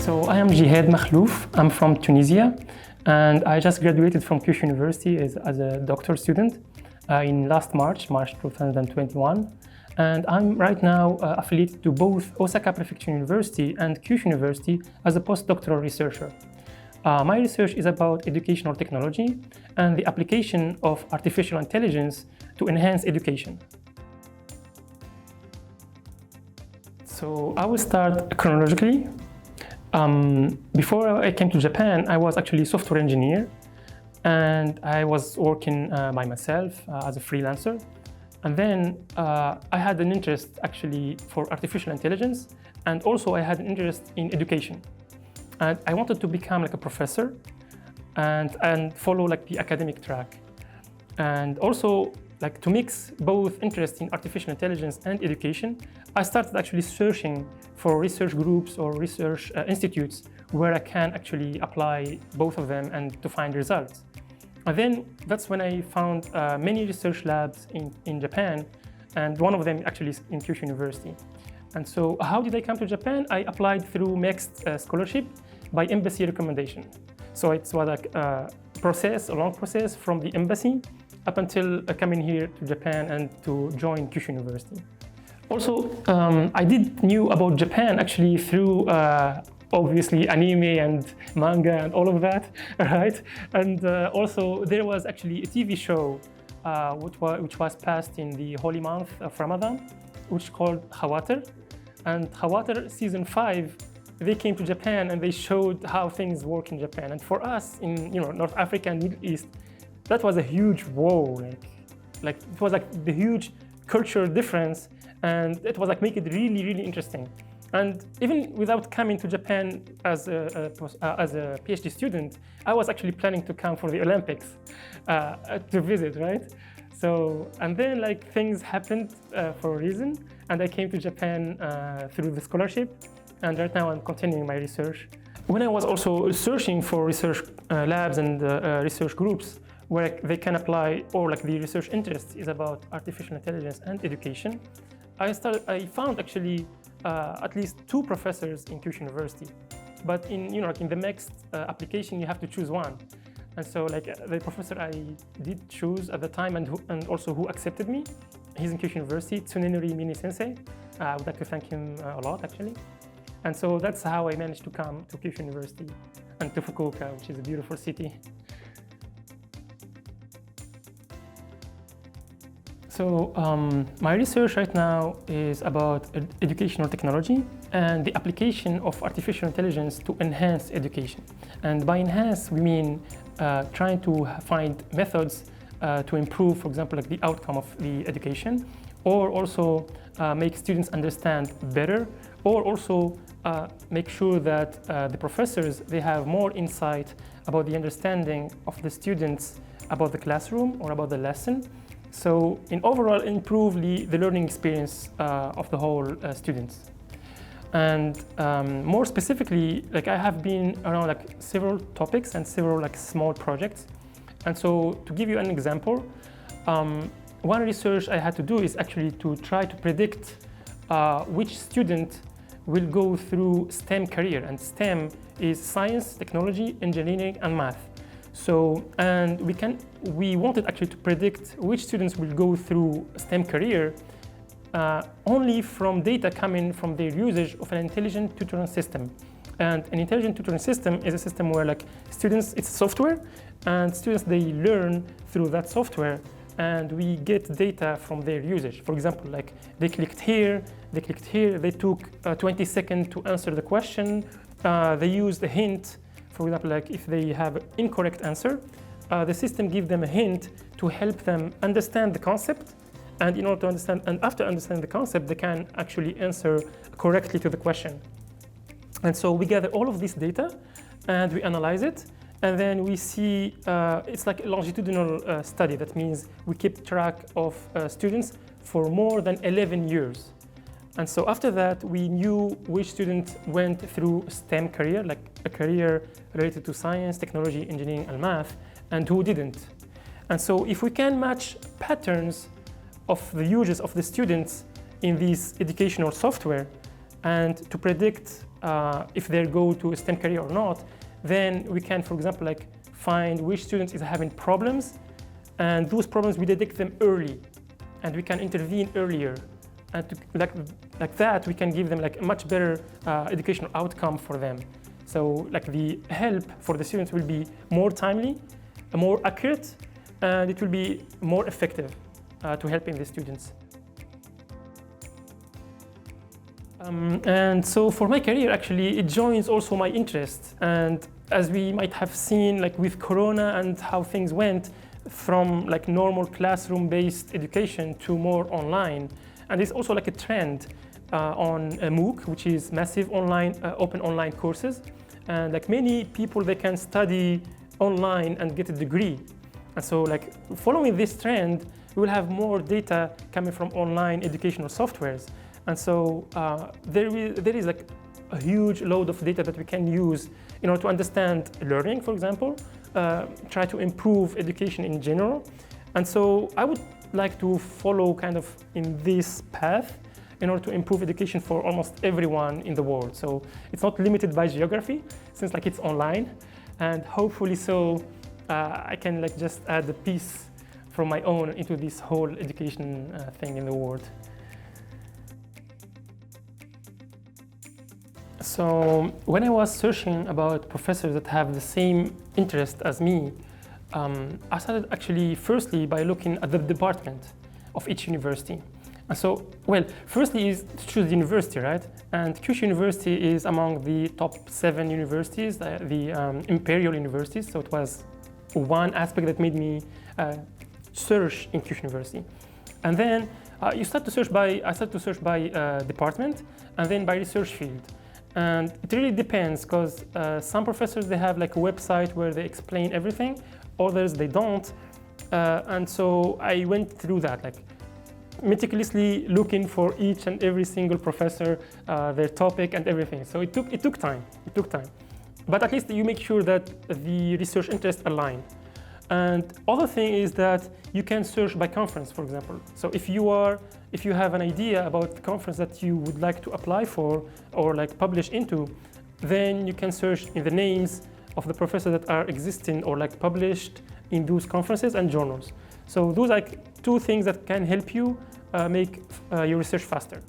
So I am Jihed MAKHLOUF. I'm from Tunisia, and I just graduated from Kyushu University as a doctoral student in last March 2021. And I'm right now affiliated to both Osaka Prefecture University and Kyushu University as a postdoctoral researcher. My research is about educational technology and the application of artificial intelligence to enhance education. So I will start chronologically. Before I came to Japan, I was actually a software engineer, and I was working by myself as a freelancer. And then I had an interest actually for artificial intelligence, and also I had an interest in education. And I wanted to become like a professor and follow like the academic track. And also like to mix both interest in artificial intelligence and education, I started actually searching for research groups or research institutes where I can actually apply both of them and to find results. And then that's when I found many research labs in Japan, and one of them actually is in Kyushu University. And so how did I come to Japan? I applied through MEXT Scholarship by embassy recommendation. So it was like a long process from the embassy up until coming here to Japan and to join Kyushu University. Also, I knew about Japan actually through obviously anime and manga and all of that, right? And also there was actually a TV show which was passed in the holy month of Ramadan, which called Khawatir. And Khawatir season 5, they came to Japan and they showed how things work in Japan. And for us in North Africa and Middle East, that was a huge whoa. Like it was like the huge cultural difference, and it was like make it really, really interesting. And even without coming to Japan as a PhD student, I was actually planning to come for the Olympics to visit, right? So, and then like things happened for a reason, and I came to Japan through the scholarship, and right now I'm continuing my research. When I was also searching for research labs and research groups where they can apply, or like the research interest is about artificial intelligence and education, I found actually at least 2 professors in Kyushu University. But in the MEXT application, you have to choose one. And so like the professor I did choose at the time and also who accepted me, he's in Kyushu University, Tsunenori Mini Sensei. I would like to thank him a lot actually. And so that's how I managed to come to Kyushu University and to Fukuoka, which is a beautiful city. So my research right now is about educational technology and the application of artificial intelligence to enhance education. And by enhance, we mean trying to find methods to improve, for example, like the outcome of the education, or also make students understand better, or also make sure that the professors, they have more insight about the understanding of the students about the classroom or about the lesson. So in overall improve the learning experience of the whole students. And more specifically, like I have been around like several topics and several like small projects. And so to give you an example, one research I had to do is actually to try to predict which student will go through STEM career. And STEM is science, technology, engineering, and math. So, and we wanted actually to predict which students will go through STEM career only from data coming from their usage of an intelligent tutoring system. And an intelligent tutoring system is a system where like students, it's software, and students, they learn through that software, and we get data from their usage. For example, like they clicked here, they took 20 seconds to answer the question, they used a hint. For example, like if they have an incorrect answer, the system gives them a hint to help them understand the concept. And in order to understand, and after understanding the concept, they can actually answer correctly to the question. And so we gather all of this data and we analyze it. And then we see, it's like a longitudinal study. That means we keep track of students for more than 11 years. And so after that, we knew which students went through STEM career, like a career related to science, technology, engineering, and math, and who didn't. And so if we can match patterns of the uses of the students in these educational software and to predict if they go to a STEM career or not, then we can, for example, like find which student is having problems, and those problems we detect them early, and we can intervene earlier, and like that we can give them like a much better educational outcome for them. So like the help for the students will be more timely, more accurate, and it will be more effective to helping the students. And so for my career, actually, it joins also my interest. And as we might have seen, like with Corona and how things went from like normal classroom-based education to more online. And it's also like a trend on MOOC, which is massive online, open online courses. And like many people, they can study online and get a degree. And so like following this trend, we will have more data coming from online educational softwares. And so there is like a huge load of data that we can use in order to understand learning, for example, try to improve education in general. And so I would like to follow kind of in this path in order to improve education for almost everyone in the world. So it's not limited by geography, since like it's online. And hopefully so I can like just add a piece from my own into this whole education thing in the world. So when I was searching about professors that have the same interest as me, I started actually firstly by looking at the department of each university. And so, well, firstly is to choose the university, right? And Kyushu University is among the top 7 universities, the imperial universities. So it was one aspect that made me search in Kyushu University. And then I started to search by department and then by research field. And it really depends, because some professors, they have like a website where they explain everything, others they don't. And so I went through that, like meticulously looking for each and every single professor, their topic and everything. So it took time. But at least you make sure that the research interests align. And other thing is that you can search by conference, for example. So if you have an idea about the conference that you would like to apply for or like publish into, then you can search in the names of the professors that are existing or like published in those conferences and journals. So those are like 2 things that can help you make your research faster.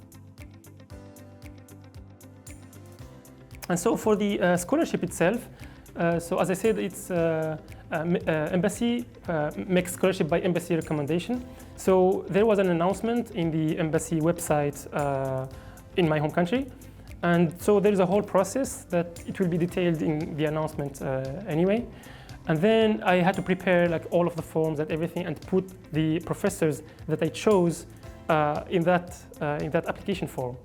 And so for the scholarship itself, so as I said, it's embassy, MEXT Scholarship by embassy recommendation. So there was an announcement in the embassy website in my home country. And so there is a whole process that it will be detailed in the announcement anyway. And then I had to prepare like all of the forms and everything and put the professors that I chose in that application form.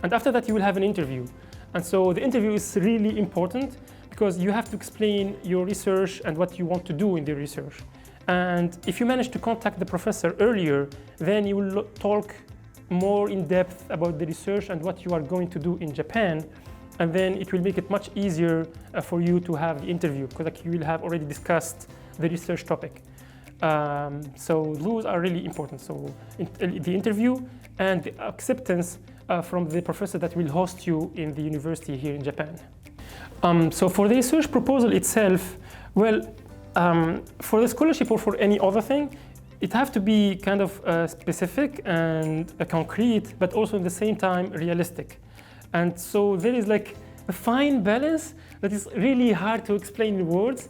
And after that, you will have an interview. And so the interview is really important because you have to explain your research and what you want to do in the research. And if you manage to contact the professor earlier, then you will talk more in depth about the research and what you are going to do in Japan. And then it will make it much easier for you to have the interview, because like you will have already discussed the research topic. So those are really important. So the interview and the acceptance from the professor that will host you in the university here in Japan. So for the research proposal itself, well, for the scholarship or for any other thing, it have to be kind of specific and concrete, but also at the same time realistic. And so there is like a fine balance that is really hard to explain in words.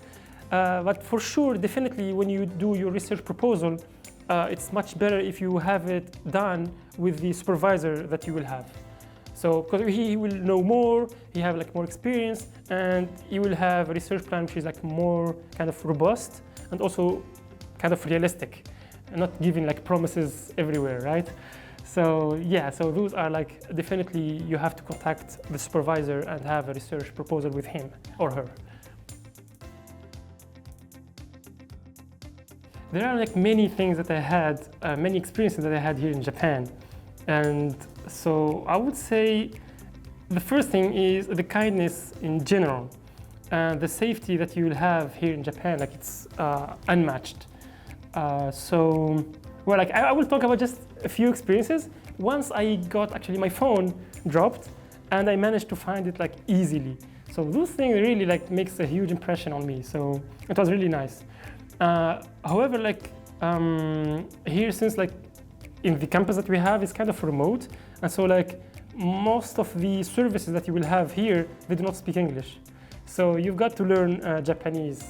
But for sure, definitely when you do your research proposal, it's much better if you have it done with the supervisor that you will have. So because he will know more, he have like more experience, and he will have a research plan which is like more kind of robust and also kind of realistic, and not giving like promises everywhere, right? So yeah, so those are like definitely you have to contact the supervisor and have a research proposal with him or her. There are like many things that I had, many experiences that I had here in Japan. And so I would say the first thing is the kindness in general, and the safety that you will have here in Japan, like it's unmatched. So, well, like I will talk about just a few experiences. Once I got actually my phone dropped, and I managed to find it like easily. So those things really like makes a huge impression on me. So it was really nice. However, like here, since like in the campus that we have is kind of remote, and so like most of the services that you will have here, they do not speak English. So you've got to learn Japanese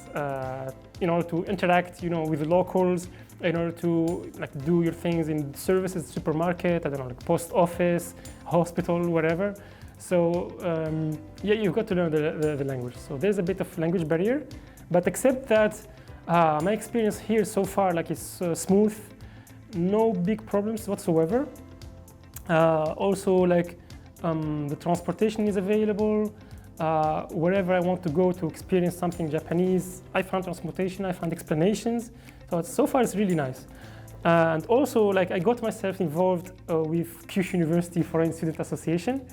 in order to interact, with the locals, in order to like do your things in services, supermarket, I don't know, like post office, hospital, whatever. So yeah, you've got to learn the language. So there's a bit of language barrier, but except that, my experience here so far like is smooth, no big problems whatsoever. Also, like the transportation is available. Wherever I want to go to experience something Japanese, I found transportation, I found explanations. So far it's really nice. And also, like I got myself involved with Kyushu University Foreign Student Association.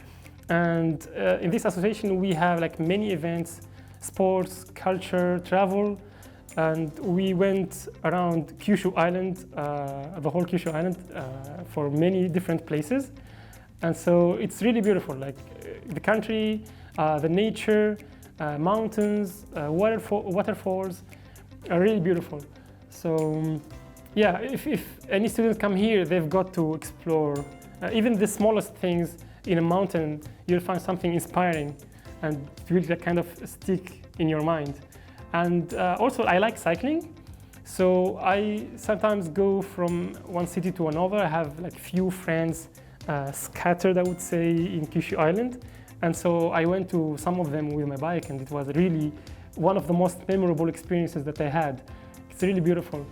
And in this association, we have like many events, sports, culture, travel. And we went around Kyushu Island, the whole Kyushu Island, for many different places. And so it's really beautiful, like the country, the nature, mountains, waterfalls are really beautiful. So yeah, if any students come here, they've got to explore even the smallest things in a mountain. You'll find something inspiring and it will kind of stick in your mind. And also I like cycling. So I sometimes go from one city to another. I have like few friends scattered, I would say, in Kyushu Island. And so I went to some of them with my bike, and it was really one of the most memorable experiences that I had. It's really beautiful.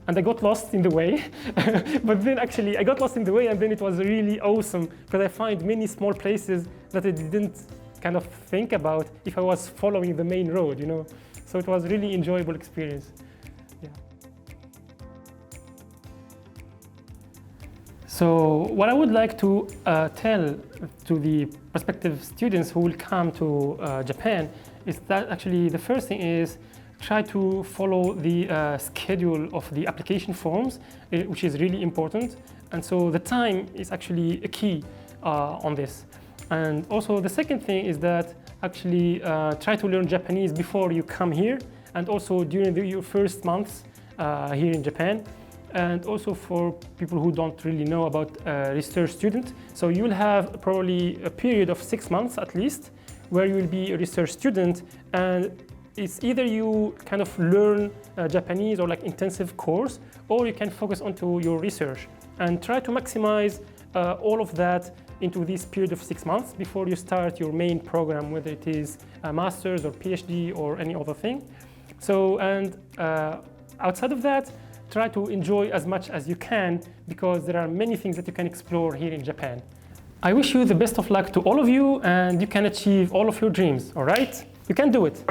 And I got lost in the way, but then actually I got lost in the way, and then it was really awesome because I found many small places that I didn't kind of think about if I was following the main road, So it was a really enjoyable experience. Yeah. So what I would like to tell to the prospective students who will come to Japan is that actually the first thing is try to follow the schedule of the application forms, which is really important. And so the time is actually a key on this. And also the second thing is that actually try to learn Japanese before you come here, and also during your first months here in Japan. And also for people who don't really know about research student. So you'll have probably a period of 6 months at least, where you will be a research student, and it's either you kind of learn Japanese or like intensive course, or you can focus onto your research and try to maximize all of that into this period of 6 months before you start your main program, whether it is a master's or PhD or any other thing. So, and outside of that, try to enjoy as much as you can, because there are many things that you can explore here in Japan. I wish you the best of luck to all of you, and you can achieve all of your dreams, all right? You can do it.